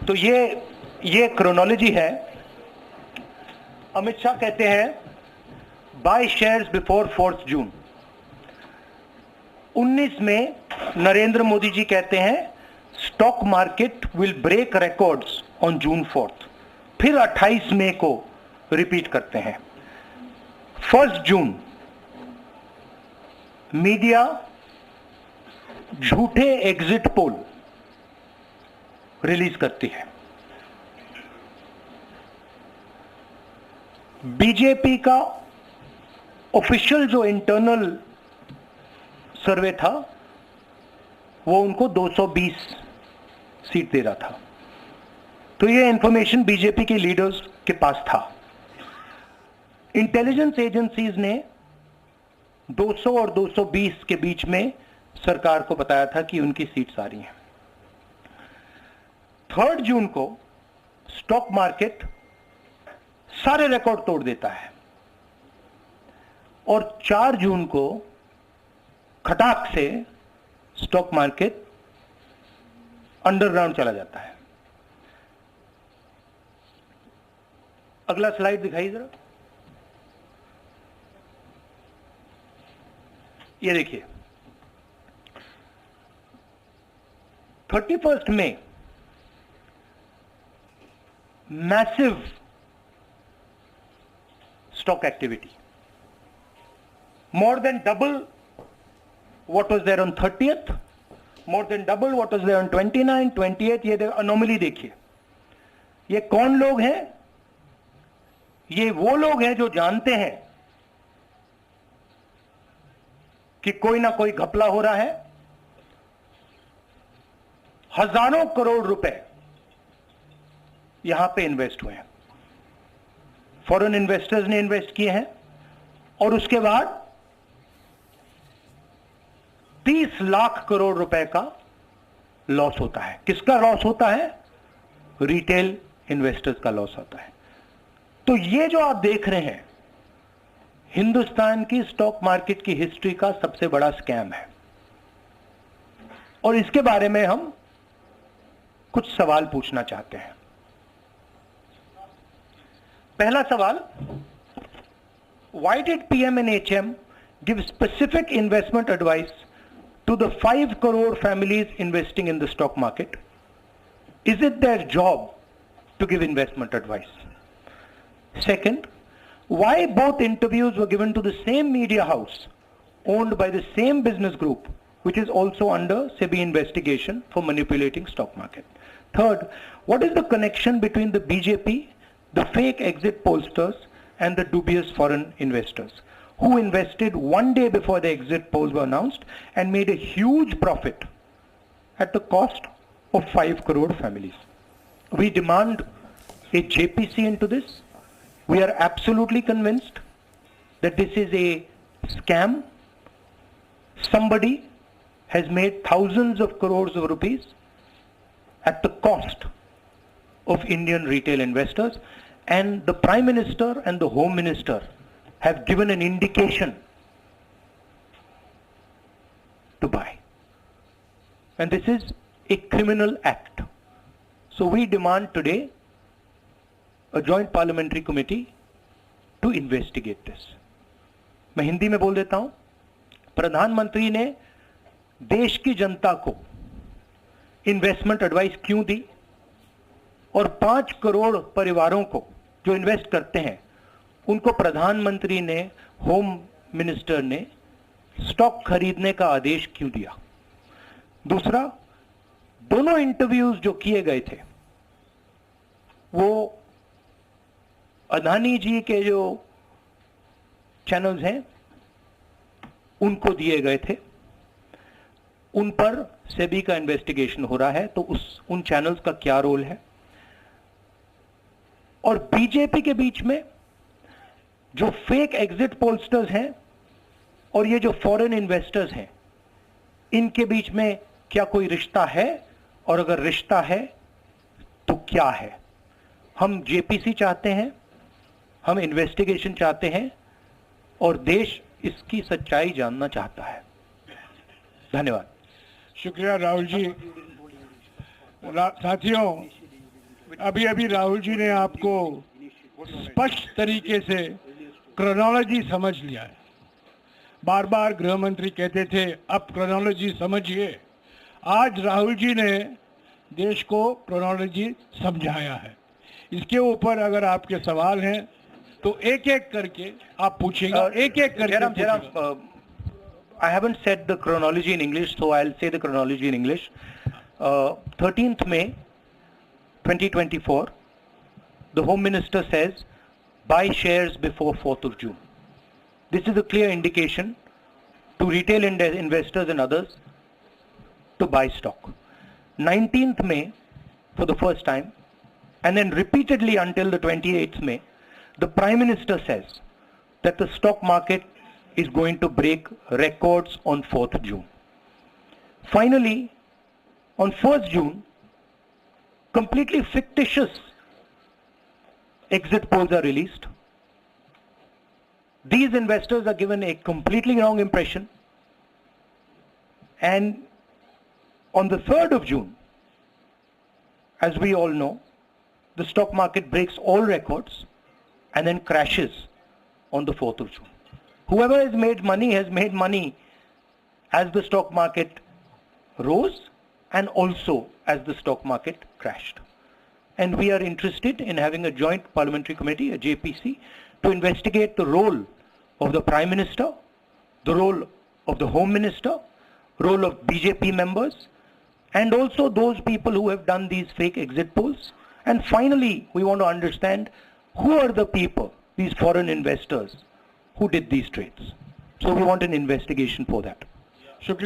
तो ये क्रोनोलॉजी है। अमित शाह कहते हैं बाय शेयर्स बिफोर 4 जून। 19 में नरेंद्र मोदी जी कहते हैं stock market will break records on June 4। फिर 28 मई को रिपीट करते हैं। 1 जून मीडिया झूठे एग्जिट पोल रिलीज करती है। बीजेपी का ऑफिशियल जो इंटरनल सर्वे था वो उनको 220 सीट दे रहा था। तो ये इंफॉर्मेशन बीजेपी के लीडर्स के पास था। इंटेलिजेंस एजेंसीज ने 200 और 220 के बीच में सरकार को बताया था कि उनकी सीट्स आ रही हैं। 3 जून को स्टॉक मार्केट सारे रिकॉर्ड तोड़ देता है और 4 जून को खटाक से स्टॉक मार्केट अंडरग्राउंड चला जाता है। अगला स्लाइड दिखाइए जरा। ये देखिए 31 मई massive stock activity, more than double what was there on 30th, more than double what was there on 29, 28। ये अनोमली देखिए। ये कौन लोग हैं? ये वो लोग हैं जो जानते हैं कि कोई ना कोई घपला हो रहा है। हजारों करोड़ रुपए यहां पे इन्वेस्ट हुए हैं, फॉरेन इन्वेस्टर्स ने इन्वेस्ट किए हैं और उसके बाद 30 लाख करोड़ रुपए का लॉस होता है। किसका लॉस होता है? रिटेल इन्वेस्टर्स का लॉस होता है। तो ये जो आप देख रहे हैं हिंदुस्तान की स्टॉक मार्केट की हिस्ट्री का सबसे बड़ा स्कैम है और इसके बारे में हम कुछ सवाल पूछना चाहते हैं। पहला सवाल, why did PM&HM give specific investment advice to the 5 crore families investing in the stock market? Is it their job to give investment advice? Second, why both interviews were given to the same media house owned by the same business group which is also under SEBI investigation for manipulating stock market? Third, what is the connection between the BJP, the fake exit pollsters and the dubious foreign investors who invested one day before the exit polls were announced and made a huge profit at the cost of 5 crore families? We demand a JPC into this. We are absolutely convinced that this is a scam. Somebody has made thousands of crores of rupees at the cost of Indian retail investors, and the Prime Minister and the Home Minister have given an indication to buy. And this is a criminal act. So we demand today a joint parliamentary committee to investigate this. मैं हिंदी में बोल देता हूं। प्रधानमंत्री ने देश की जनता को इन्वेस्टमेंट एडवाइस क्यों दी और 5 करोड़ परिवारों को जो इन्वेस्ट करते हैं उनको प्रधानमंत्री ने, होम मिनिस्टर ने स्टॉक खरीदने का आदेश क्यों दिया? दूसरा, दोनों इंटरव्यूज जो किए गए थे वो अदानी जी के जो चैनल्स हैं उनको दिए गए थे। उन पर सेबी का इन्वेस्टिगेशन हो रहा है, तो उन चैनल्स का क्या रोल है? और बीजेपी के बीच में जो फेक एग्जिट पोलस्टर्स हैं और ये जो फॉरेन इन्वेस्टर्स हैं, इनके बीच में क्या कोई रिश्ता है? और अगर रिश्ता है तो क्या है? हम जेपीसी चाहते हैं, हम इन्वेस्टिगेशन चाहते हैं और देश इसकी सच्चाई जानना चाहता है। धन्यवाद। शुक्रिया राहुल जी। साथियों, अभी अभी राहुल जी ने आपको स्पष्ट तरीके से क्रोनोलॉजी समझ लिया है। बार बार गृह मंत्री कहते थे अब क्रोनोलॉजी समझिए। आज राहुल जी ने देश को क्रोनोलॉजी समझाया है। इसके ऊपर अगर आपके सवाल हैं तो एक एक करके आप पूछेंगे, एक एक करके पूछेंगे। I haven't said the chronology in English, so I'll say the chronology in English. 13th May 2024, the Home Minister says, buy shares before 4th of June. This is a clear indication to retail investors and others to buy stock. 19th May, for the first time, and then repeatedly until the 28th May, the Prime Minister says that the stock market is going to break records on 4th June. Finally, on 1st June, completely fictitious exit polls are released. These investors are given a completely wrong impression. And on the 3rd of June, as we all know, the stock market breaks all records and then crashes on the 4th of June. Whoever has made money as the stock market rose and also as the stock market crashed. And we are interested in having a joint parliamentary committee, a JPC, to investigate the role of the Prime Minister, the role of the Home Minister, role of BJP members, and also those people who have done these fake exit polls. And finally, we want to understand who are the people, these foreign investors, who did these trades. So we want an investigation for that.